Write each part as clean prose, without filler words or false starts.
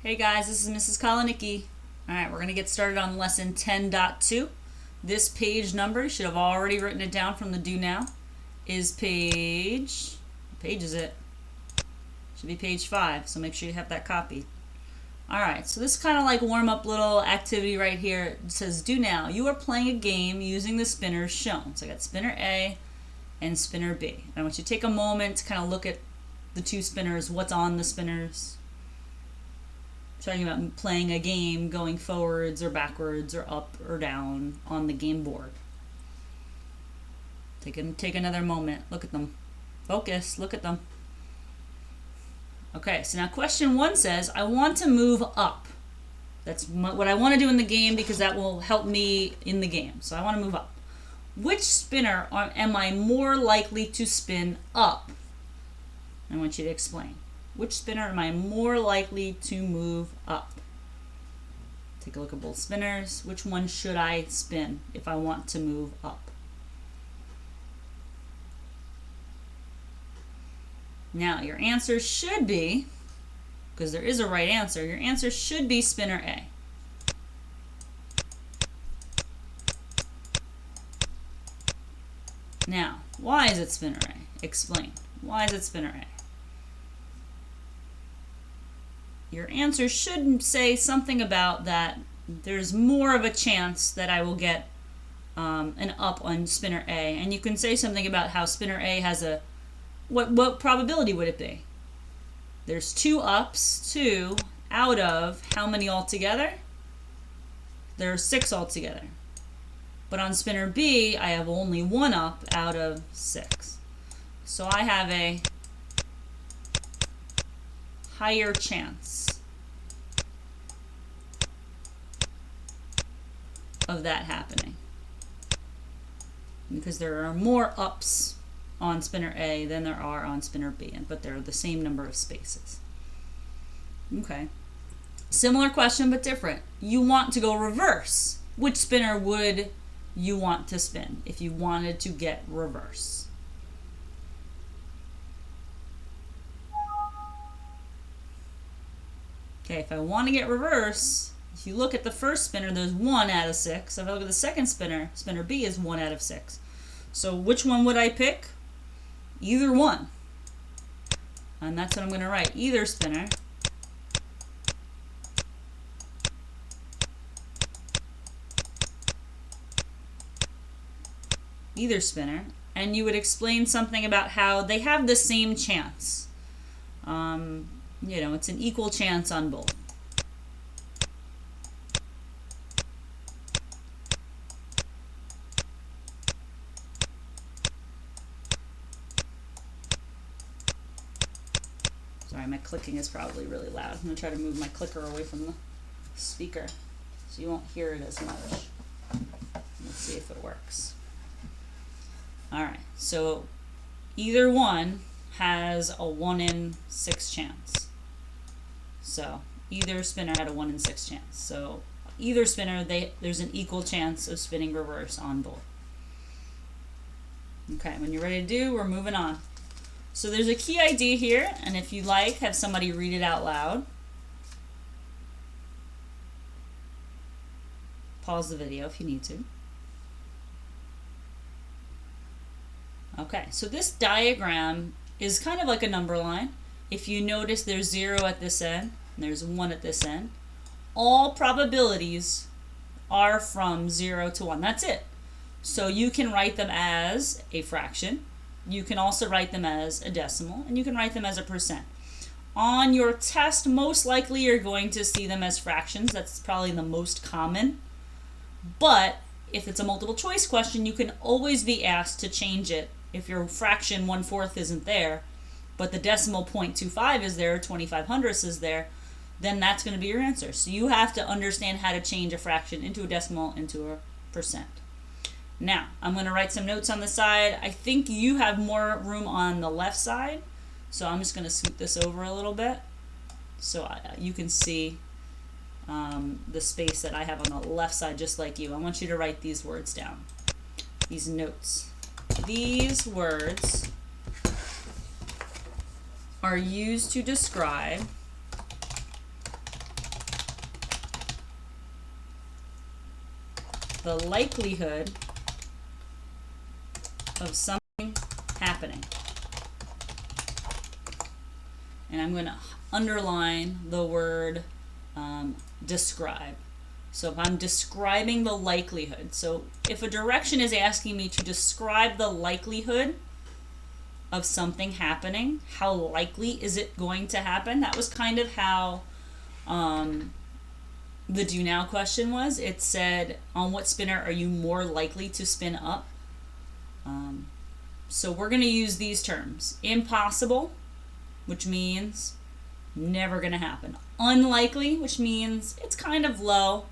Hey guys, this is Mrs. Kalanicki. Alright, we're going to get started on lesson 10.2. This page number, you should have already written it down from the do now, is page, what page is it? Should be page 5, so make sure you have that copied. Alright, so this is kind of like warm up little activity right here. It says do now. You are playing a game using the spinners shown. So I got spinner A and spinner B. And I want you to take a moment to kind of look at the two spinners, what's on the spinners. Talking about playing a game, going forwards or backwards or up or down on the game board. Take another moment. Look at them. Focus. Look at them. Okay, so now question 1 says, I want to move up. That's what I want to do in the game because that will help me in the game. So I want to move up. Which spinner am I more likely to spin up? I want you to explain. Which spinner am I more likely to move up? Take a look at both spinners. Which one should I spin if I want to move up? Now, your answer should be, because there is a right answer, your answer should be spinner A. Now, why is it spinner A? Explain. Why is it spinner A? Your answer should say something about that there's more of a chance that I will get an up on spinner A. And you can say something about how spinner A has a, what probability would it be? There's 2 ups, 2 out of how many altogether? There are 6 altogether. But on spinner B, I have only 1 up out of 6. So I have a higher chance of that happening because there are more ups on spinner A than there are on spinner B, but they're the same number of spaces. Okay, similar question but different. You want to go reverse. Which spinner would you want to spin if you wanted to get reverse? Okay, if I want to get reverse, if you look at the first spinner, there's 1 out of 6. If I look at the second spinner, spinner B is 1 out of 6. So which one would I pick? Either one. And that's what I'm going to write. Either spinner. Either spinner. And you would explain something about how they have the same chance. You know, it's an equal chance on both. Sorry, my clicking is probably really loud. I'm going to try to move my clicker away from the speaker so you won't hear it as much. Let's see if it works. Alright, so either one has a 1 in 6 chance. So either spinner had a 1 in 6 chance. So either spinner, there's an equal chance of spinning reverse on both. Okay, when you're ready to do, we're moving on. So there's a key idea here, and if you like, have somebody read it out loud. Pause the video if you need to. Okay, so this diagram is kind of like a number line. If you notice there's 0 at this end, and there's 1 at this end, all probabilities are from 0 to 1. That's it. So you can write them as a fraction. You can also write them as a decimal, and you can write them as a percent. On your test, most likely you're going to see them as fractions. That's probably the most common. But if it's a multiple choice question, you can always be asked to change it. If your fraction 1/4 isn't there, but the decimal 0.25 is there, 25/100ths is there, then that's going to be your answer. So you have to understand how to change a fraction into a decimal, into a percent. Now, I'm going to write some notes on the side. I think you have more room on the left side, so I'm just going to scoot this over a little bit so you can see the space that I have on the left side just like you. I want you to write these words down, these notes. These words are used to describe the likelihood of something happening. And I'm going to underline the word describe. So if I'm describing the likelihood, so if a direction is asking me to describe the likelihood of something happening, how likely is it going to happen? That was kind of how the do now question was. It said, on what spinner are you more likely to spin up? So we're going to use these terms. Impossible, which means never going to happen. Unlikely, which means it's kind of low.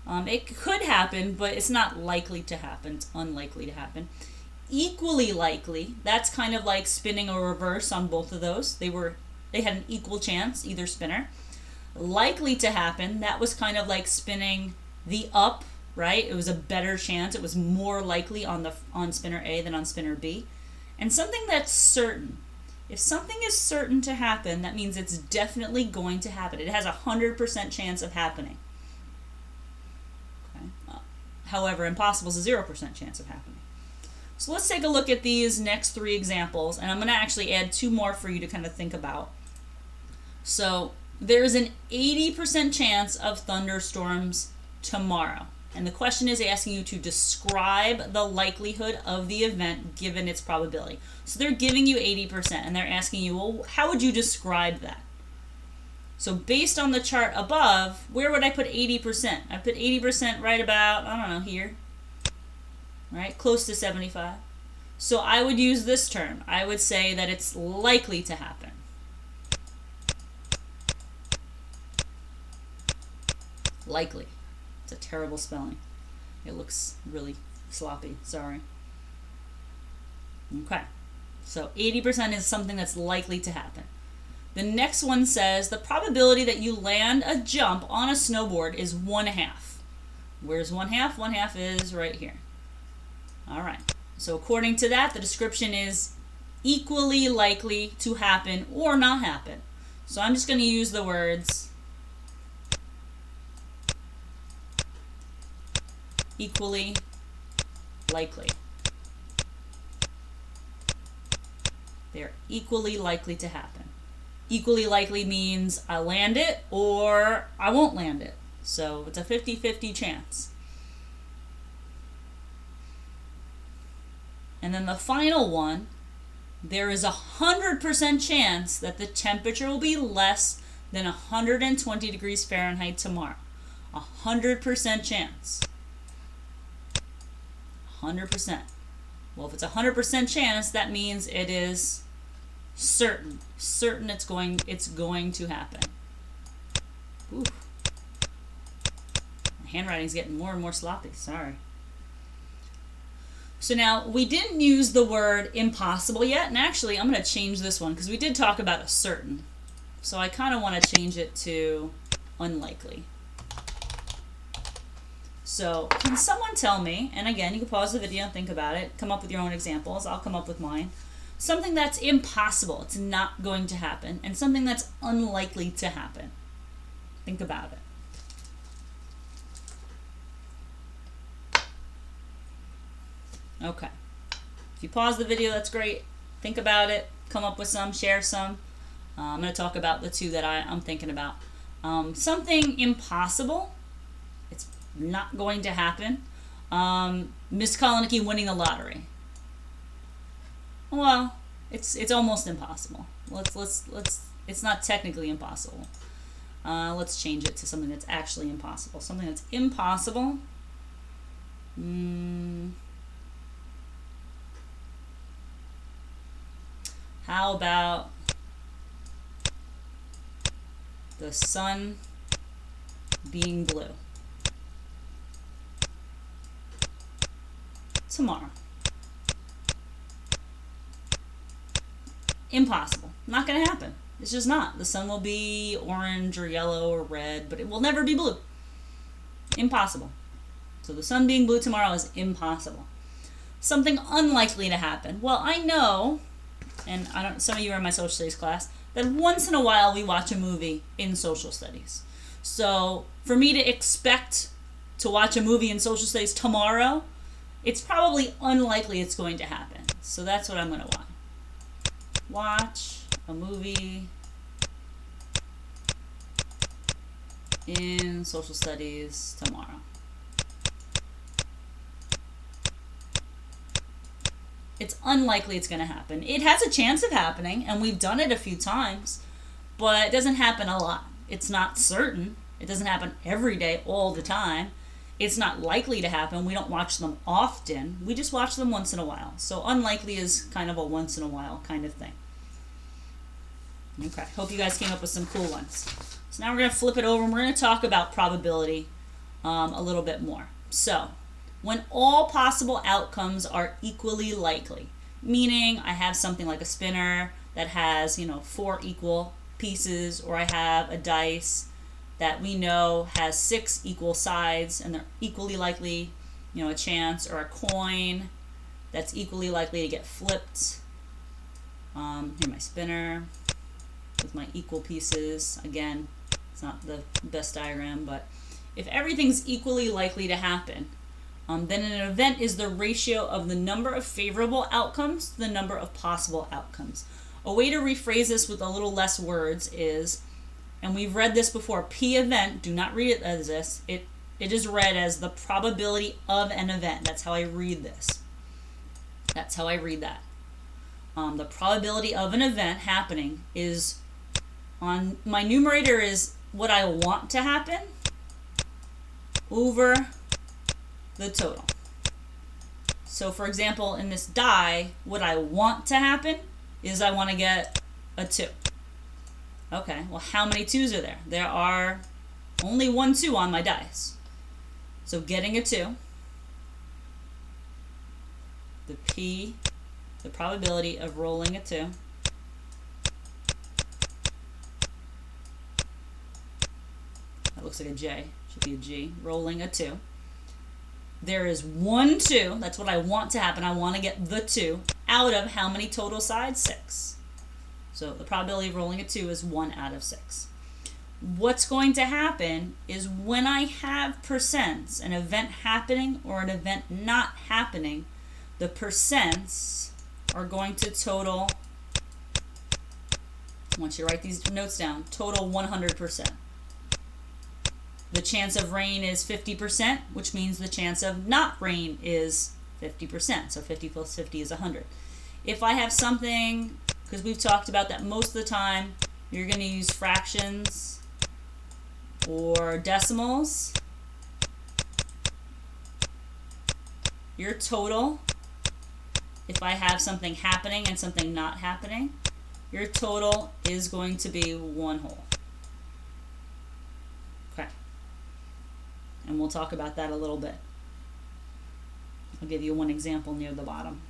It could happen, but it's not likely to happen. It's unlikely to happen. Equally likely, that's kind of like spinning a reverse on both of those. They had an equal chance, either spinner. Likely to happen, that was kind of like spinning the up, right? It was a better chance. It was more likely on spinner A than on spinner B. And something that's certain. If something is certain to happen, that means it's definitely going to happen. It has a 100% chance of happening. Okay. However, impossible is a 0% chance of happening. So let's take a look at these next three examples, and I'm going to actually add two more for you to kind of think about. So there's an 80% chance of thunderstorms tomorrow. And the question is asking you to describe the likelihood of the event given its probability. So they're giving you 80%, and they're asking you, well, how would you describe that? So based on the chart above, where would I put 80%? I put 80% right about, I don't know, here. Right? Close to 75. So I would use this term. I would say that it's likely to happen. Likely. It's a terrible spelling. It looks really sloppy. Sorry. Okay. So 80% is something that's likely to happen. The next one says the probability that you land a jump on a snowboard is 1/2. Where's 1/2? 1/2 is right here. All right. So according to that, the description is equally likely to happen or not happen. So I'm just going to use the words equally likely. They're equally likely to happen. Equally likely means I land it or I won't land it. So it's a 50-50 chance. And then the final one, there is a 100% chance that the temperature will be less than 120 degrees Fahrenheit tomorrow. 100% chance. 100%. Well, if it's a 100% chance, that means it is certain. Certain it's going to happen. Ooh. My handwriting's getting more and more sloppy. Sorry. So now, we didn't use the word impossible yet, and actually I'm going to change this one because we did talk about a certain. So I kind of want to change it to unlikely. So can someone tell me, and again, you can pause the video and think about it, come up with your own examples, I'll come up with mine, something that's impossible, it's not going to happen, and something that's unlikely to happen. Think about it. Okay. If you pause the video, that's great. Think about it, come up with some, share some. I'm going to talk about the two that I'm thinking about. Something impossible, it's not going to happen. Miss Kolonicky winning the lottery. Well, it's almost impossible. Let's it's not technically impossible. Let's change it to something that's actually impossible. Something that's impossible. How about the sun being blue tomorrow? Impossible. Not going to happen. It's just not. The sun will be orange or yellow or red, but it will never be blue. Impossible. So the sun being blue tomorrow is impossible. Something unlikely to happen. Well, I know, and some of you are in my social studies class, that once in a while we watch a movie in social studies. So for me to expect to watch a movie in social studies tomorrow, it's probably unlikely it's going to happen. So that's what I'm going to watch. Watch a movie in social studies tomorrow. It's unlikely it's going to happen. It has a chance of happening, and we've done it a few times, but it doesn't happen a lot. It's not certain. It doesn't happen every day, all the time. It's not likely to happen. We don't watch them often. We just watch them once in a while. So unlikely is kind of a once in a while kind of thing. Okay, hope you guys came up with some cool ones. So now we're going to flip it over and we're going to talk about probability a little bit more. So, when all possible outcomes are equally likely, meaning I have something like a spinner that has, 4 equal pieces, or I have a dice that we know has 6 equal sides and they're equally likely, a chance, or a coin that's equally likely to get flipped. Here's my spinner with my equal pieces. Again, it's not the best diagram, but if everything's equally likely to happen, then an event is the ratio of the number of favorable outcomes to the number of possible outcomes. A way to rephrase this with a little less words is, and we've read this before, P event, do not read it as this, it is read as the probability of an event. That's how I read this. That's how I read that. The probability of an event happening is, on my numerator is what I want to happen over the total. So for example, in this die, what I want to happen is I want to get a 2. Okay, well how many 2s are there? There are only 1 2 on my dice. So getting a 2, the P, the probability of rolling a 2, that looks like a J, should be a G, rolling a 2. There is 1 2, that's what I want to happen. I want to get the 2 out of how many total sides? 6. So the probability of rolling a 2 is 1 out of 6. What's going to happen is when I have percents, an event happening or an event not happening, the percents are going to total, I want you to write these notes down, total 100%. The chance of rain is 50%, which means the chance of not rain is 50%. So 50 plus 50 is 100. If I have something, because we've talked about that most of the time, you're going to use fractions or decimals. Your total, if I have something happening and something not happening, your total is going to be 1 whole. Okay. And we'll talk about that a little bit. I'll give you one example near the bottom.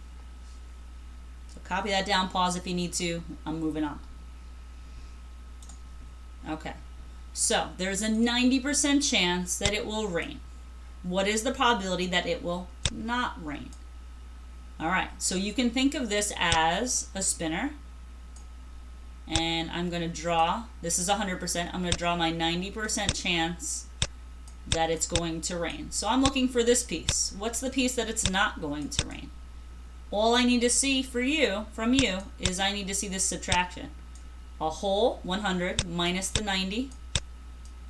So copy that down, pause if you need to. I'm moving on. Okay. So there's a 90% chance that it will rain. What is the probability that it will not rain? All right. So you can think of this as a spinner. And I'm going to draw, this is 100%, I'm going to draw my 90% chance that it's going to rain. So I'm looking for this piece. What's the piece that it's not going to rain? All I need to see from you, is I need to see this subtraction. A whole 100 minus the 90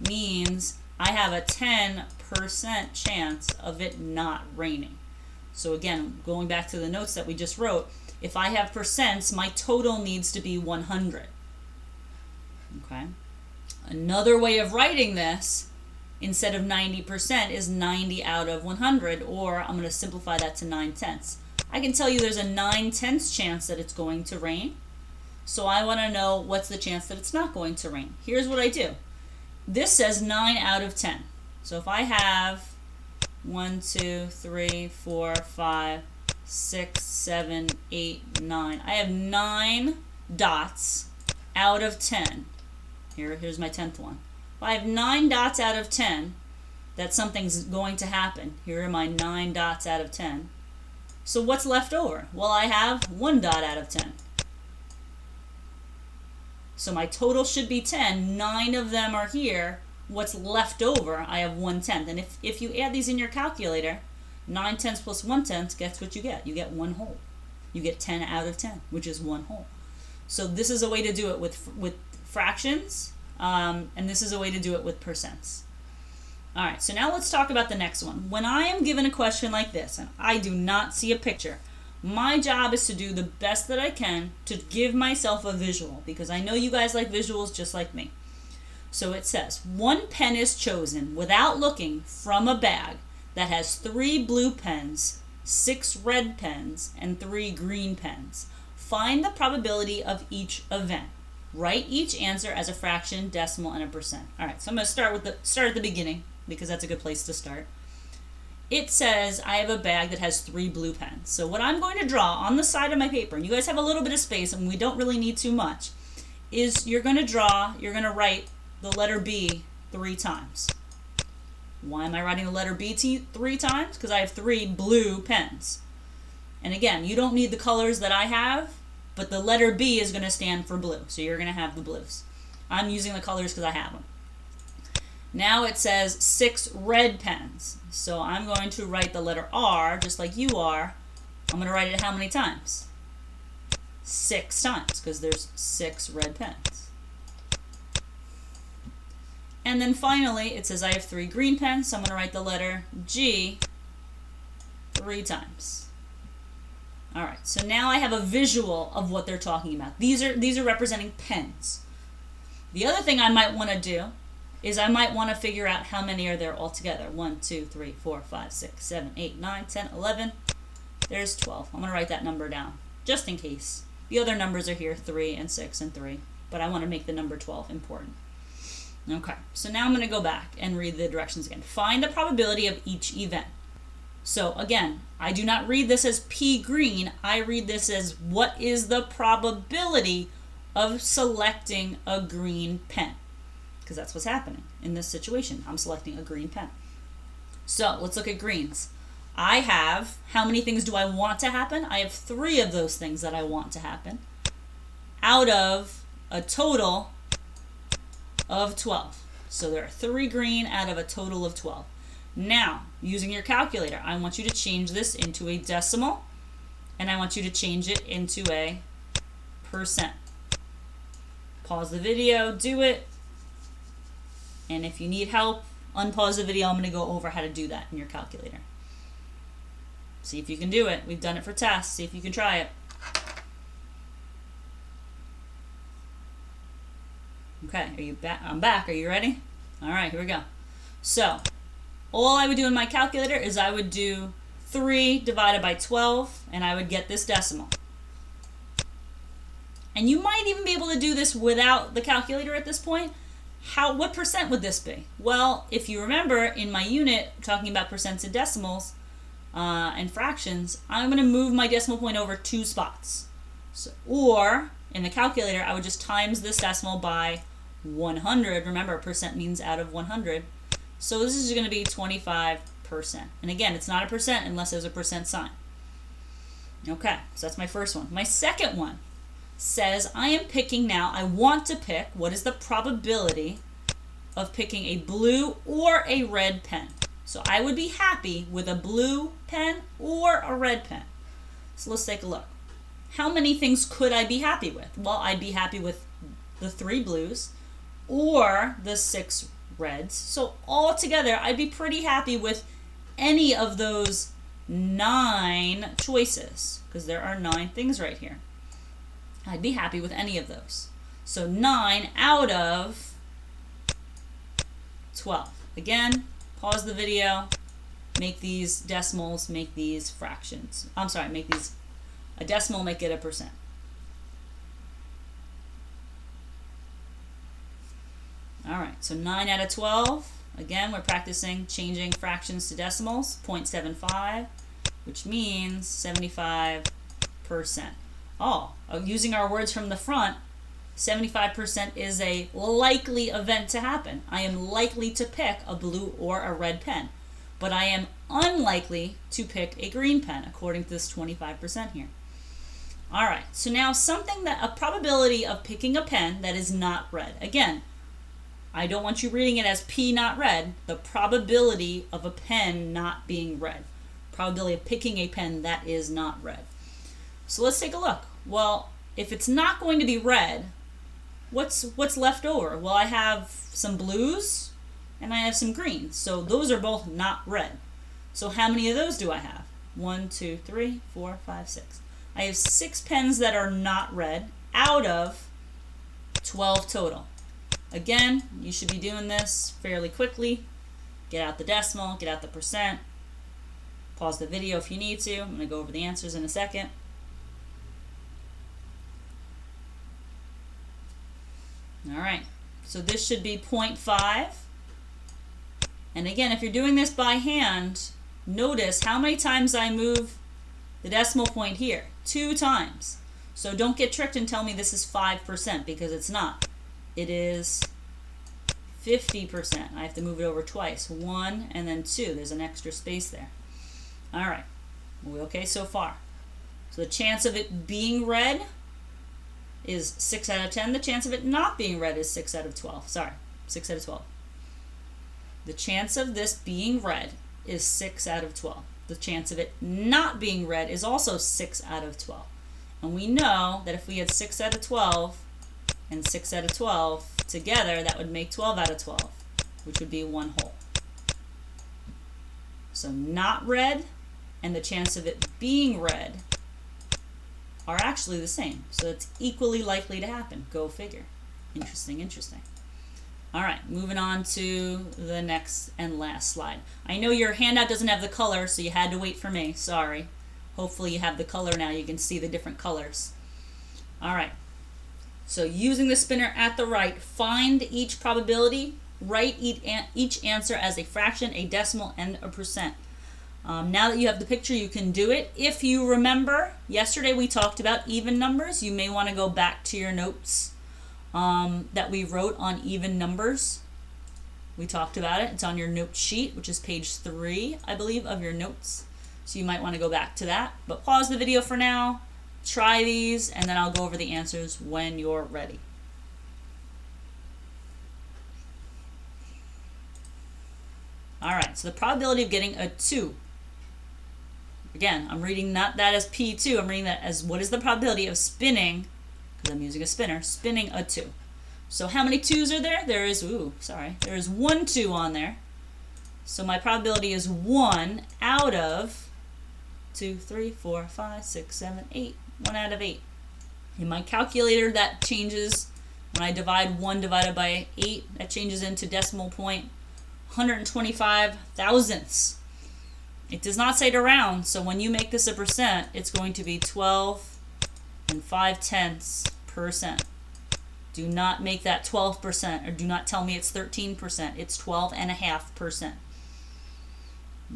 means I have a 10% chance of it not raining. So again, going back to the notes that we just wrote, if I have percents, my total needs to be 100. Okay. Another way of writing this, instead of 90%, is 90 out of 100, or I'm going to simplify that to 9/10. I can tell you there's a 9/10 chance that it's going to rain. So I want to know what's the chance that it's not going to rain. Here's what I do. This says 9 out of 10. So if I have 1, 2, 3, 4, 5, 6, 7, 8, 9. I have 9 dots out of 10. Here's my 10th one. If I have 9 dots out of 10 that something's going to happen, here are my 9 dots out of 10. So what's left over? Well, I have 1 dot out of 10. So my total should be 10. 9 of them are here. what's left over, I have 1/10. And if you add these in your calculator, 9/10 plus 1/10, guess what you get? You get 1 whole. You get 10 out of 10, which is 1 whole. So this is a way to do it with fractions, and this is a way to do it with percents. All right, so now let's talk about the next one. When I am given a question like this, and I do not see a picture, my job is to do the best that I can to give myself a visual, because I know you guys like visuals just like me. So it says, 1 pen is chosen without looking from a bag that has 3 blue pens, 6 red pens, and 3 green pens. Find the probability of each event. Write each answer as a fraction, decimal, and a percent. All right, so I'm going to start at the beginning, because that's a good place to start. It says I have a bag that has 3 blue pens. So what I'm going to draw on the side of my paper, and you guys have a little bit of space and we don't really need too much, is you're going to write the letter B 3 times. Why am I writing the letter B 3 times? Because I have 3 blue pens. And again, you don't need the colors that I have, but the letter B is going to stand for blue. So you're going to have the blues. I'm using the colors because I have them. Now it says 6 red pens. So I'm going to write the letter R, just like you are. I'm going to write it how many times? 6 times, because there's 6 red pens. And then finally, it says I have 3 green pens, so I'm going to write the letter G 3 times. All right, so now I have a visual of what they're talking about. These are representing pens. The other thing I might want to do is I might want to figure out how many are there altogether. 1, 2, 3, 4, 5, 6, 7, 8, 9, 10, 11. There's 12. I'm going to write that number down, just in case. The other numbers are here, 3 and 6 and 3. But I want to make the number 12 important. Okay, so now I'm going to go back and read the directions again. Find the probability of each event. So again, I do not read this as P green. I read this as what is the probability of selecting a green pen? Because that's what's happening in this situation. I'm selecting a green pen. So let's look at greens. I have, how many things do I want to happen? I have 3 of those things that I want to happen out of a total of 12. So there are 3 green out of a total of 12. Now, using your calculator, I want you to change this into a decimal, and I want you to change it into a percent. Pause the video, do it. And if you need help, unpause the video. I'm going to go over how to do that in your calculator. See if you can do it. We've done it for tests. See if you can try it. Okay, are you back? I'm back. Are you ready? All right, here we go. So, all I would do in my calculator is I would do 3 divided by 12, and I would get this decimal. And you might even be able to do this without the calculator at this point. What percent would this be? Well, if you remember in my unit talking about percents and decimals and fractions, I'm going to move my decimal point over 2 spots. So, or in the calculator, I would just times this decimal by 100. Remember, percent means out of 100. So this is going to be 25%. And again, it's not a percent unless there's a percent sign. Okay, so that's my first one. My second one says I am picking now, I want to pick, what is the probability of picking a blue or a red pen? So I would be happy with a blue pen or a red pen. So let's take a look. How many things could I be happy with? Well, I'd be happy with the 3 blues or the 6 reds. So all together, I'd be pretty happy with any of those 9 choices, because there are 9 things right here. I'd be happy with any of those. So 9 out of 12. Again, pause the video, make these decimals, make these fractions. I'm sorry, make these a decimal, make it a percent. All right, so 9 out of 12. Again, we're practicing changing fractions to decimals, 0.75, which means 75%. Oh, using our words from the front, 75% is a likely event to happen. I am likely to pick a blue or a red pen, but I am unlikely to pick a green pen, according to this 25% here. All right, so now a probability of picking a pen that is not red. Again, I don't want you reading it as P not red. The probability of a pen not being red. Probability of picking a pen that is not red. So let's take a look. Well, if it's not going to be red, what's left over? Well, I have some blues and I have some greens. So those are both not red. So how many of those do I have? 1, 2, 3, 4, 5, 6. I have 6 pens that are not red out of 12 total. Again, you should be doing this fairly quickly. Get out the decimal, get out the percent. Pause the video if you need to. I'm going to go over the answers in a second. All right, so this should be 0.5. And again, if you're doing this by hand, notice how many times I move the decimal point here. 2 times. So don't get tricked and tell me this is 5% because it's not. It is 50%. I have to move it over twice. 1 and then 2. There's an extra space there. All right. We're okay so far. So the chance of it being red is 6 out of 10. The chance of it not being red is 6 out of 12. Sorry, 6 out of 12. The chance of this being red is 6 out of 12. The chance of it not being red is also 6 out of 12. And we know that if we had 6 out of 12 and 6 out of 12 together, that would make 12 out of 12, which would be 1 whole. So not red and the chance of it being red are actually the same. So it's equally likely to happen. Go figure. Interesting, interesting. All right, moving on to the next and last slide. I know your handout doesn't have the color, so you had to wait for me. Sorry. Hopefully you have the color now. You can see the different colors. All right. So using the spinner at the right, find each probability, write each answer as a fraction, a decimal, and a percent. Now that you have the picture, you can do it. If you remember, yesterday we talked about even numbers. You may want to go back to your notes that we wrote on even numbers. We talked about it. It's on your note sheet, which is page 3, I believe, of your notes. So you might want to go back to that. But pause the video for now, try these, and then I'll go over the answers when you're ready. All right, so the probability of getting a 2. Again, I'm reading not that as P2, I'm reading that as what is the probability of spinning, because I'm using a spinner, spinning a 2. So how many 2's are there? There is 1 2 on there. So my probability is 1 out of 2, 3, 4, 5, 6, 7, 8. 1 out of 8. In my calculator, that changes when I divide 1 divided by 8. That changes into decimal point 125 thousandths. It does not say to round, so when you make this a percent, it's going to be 12 and 5/10%. Do not make that 12%, or do not tell me it's 13%. It's 12.5%.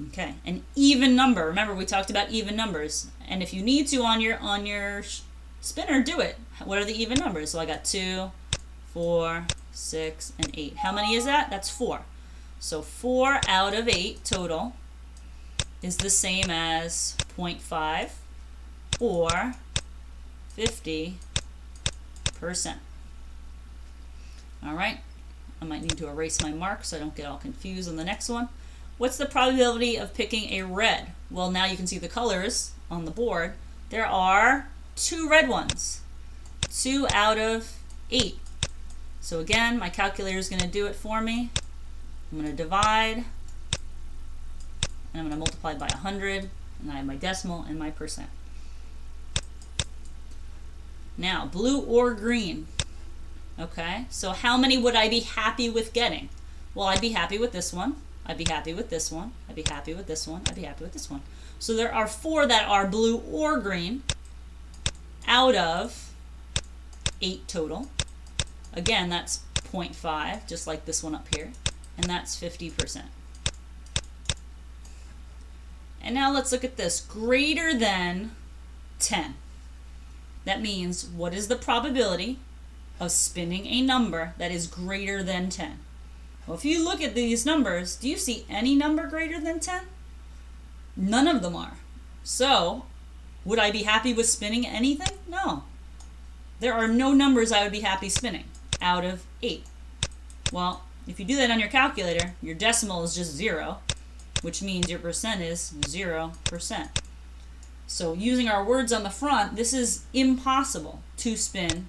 Okay, an even number. Remember, we talked about even numbers. And if you need to on your spinner, do it. What are the even numbers? So I got 2, 4, 6, and 8. How many is that? That's 4. So 4 out of 8 total is the same as 0.5 or 50%. All right, I might need to erase my mark so I don't get all confused on the next one. What's the probability of picking a red? Well, now you can see the colors on the board. There are 2 red ones. 2 out of 8. So again, my calculator is going to do it for me. I'm going to divide, and I'm going to multiply by 100, and I have my decimal and my percent. Now, blue or green. Okay, so how many would I be happy with getting? Well, I'd be happy with this one. I'd be happy with this one. I'd be happy with this one. I'd be happy with this one. So there are 4 that are blue or green out of 8 total. Again, that's 0.5, just like this one up here. And that's 50%. And now let's look at this. Greater than 10. That means, what is the probability of spinning a number that is greater than 10? Well, if you look at these numbers, do you see any number greater than 10? None of them are. So, would I be happy with spinning anything? No. There are no numbers I would be happy spinning out of 8. Well, if you do that on your calculator, your decimal is just 0, which means your percent is 0%. So using our words on the front, this is impossible to spin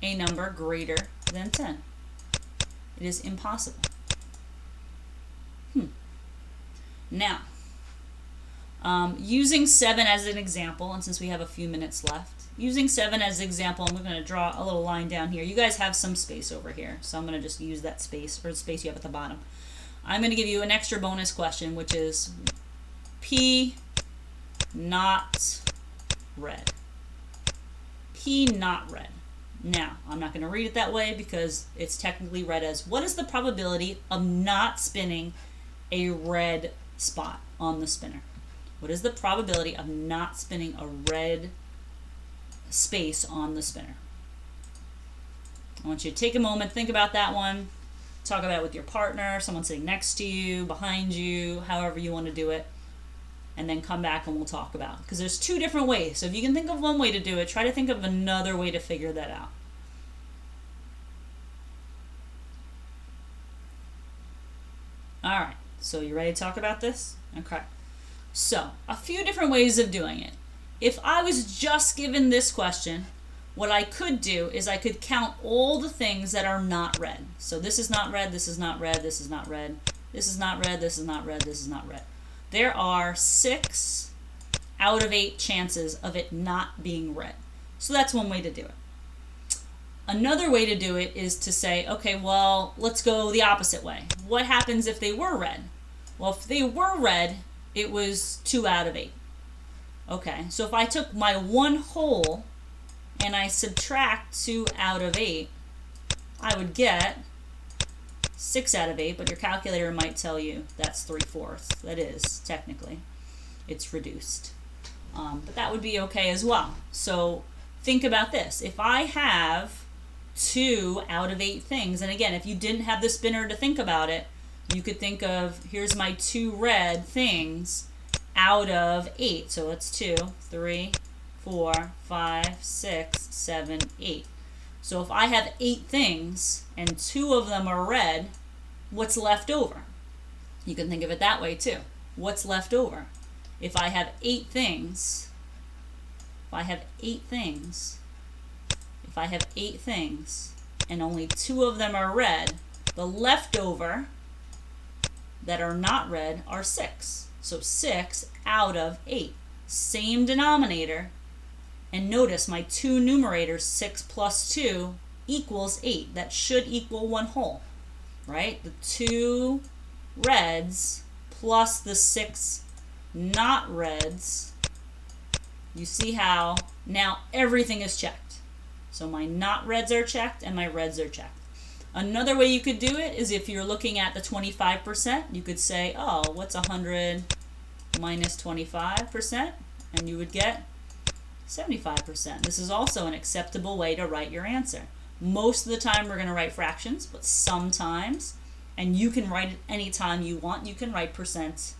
a number greater than 10. It is impossible. Now, using 7 as an example, and since we have a few minutes left, using 7 as an example, and we're going to draw a little line down here. You guys have some space over here, so I'm going to just use that space, or the space you have at the bottom. I'm going to give you an extra bonus question, which is P not red. P not red. Now, I'm not going to read it that way because it's technically read as, what is the probability of not spinning a red spot on the spinner? What is the probability of not spinning a red space on the spinner? I want you to take a moment, think about that one, talk about it with your partner, someone sitting next to you, behind you, however you want to do it, and then come back and we'll talk about it. Because there's 2 different ways. So if you can think of one way to do it, try to think of another way to figure that out. All right, so you ready to talk about this? Okay. So, a few different ways of doing it. If I was just given this question, what I could do is I could count all the things that are not red. So this is not red, this is not red, this is not red, this is not red, this is not red, this is not red. There are 6 out of 8 chances of it not being red. So that's one way to do it. Another way to do it is to say, okay, well, let's go the opposite way. What happens if they were red? Well, if they were red, it was 2 out of 8. Okay, so if I took my one whole and I subtract 2 out of 8, I would get 6 out of 8, but your calculator might tell you that's 3/4. That is, technically, it's reduced. But that would be okay as well. So think about this. If I have 2 out of 8 things, and again, if you didn't have the spinner to think about it, you could think of, here's my 2 red things out of 8. So it's 2, 3, 4, 5, 6, 7, 8. So if I have 8 things and 2 of them are red, what's left over? You can think of it that way too. What's left over? If I have 8 things, and only 2 of them are red, the leftover that are not red are 6. So 6 out of 8. Same denominator. And notice my 2 numerators, 6 plus 2 equals 8. That should equal 1 whole, right? The 2 reds plus the 6 not reds. You see how now everything is checked. So my not reds are checked and my reds are checked. Another way you could do it is if you're looking at the 25%, you could say, oh, what's 100 minus 25%? And you would get 75%. This is also an acceptable way to write your answer. Most of the time we're going to write fractions, but sometimes, and you can write it anytime you want, you can write percent,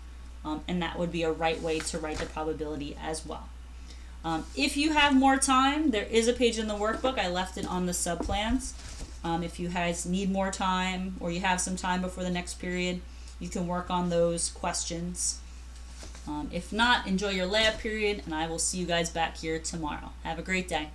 and that would be a right way to write the probability as well. If you have more time, there is a page in the workbook. I left it on the subplans. If you guys need more time or you have some time before the next period, you can work on those questions. If not, enjoy your lab period, and I will see you guys back here tomorrow. Have a great day.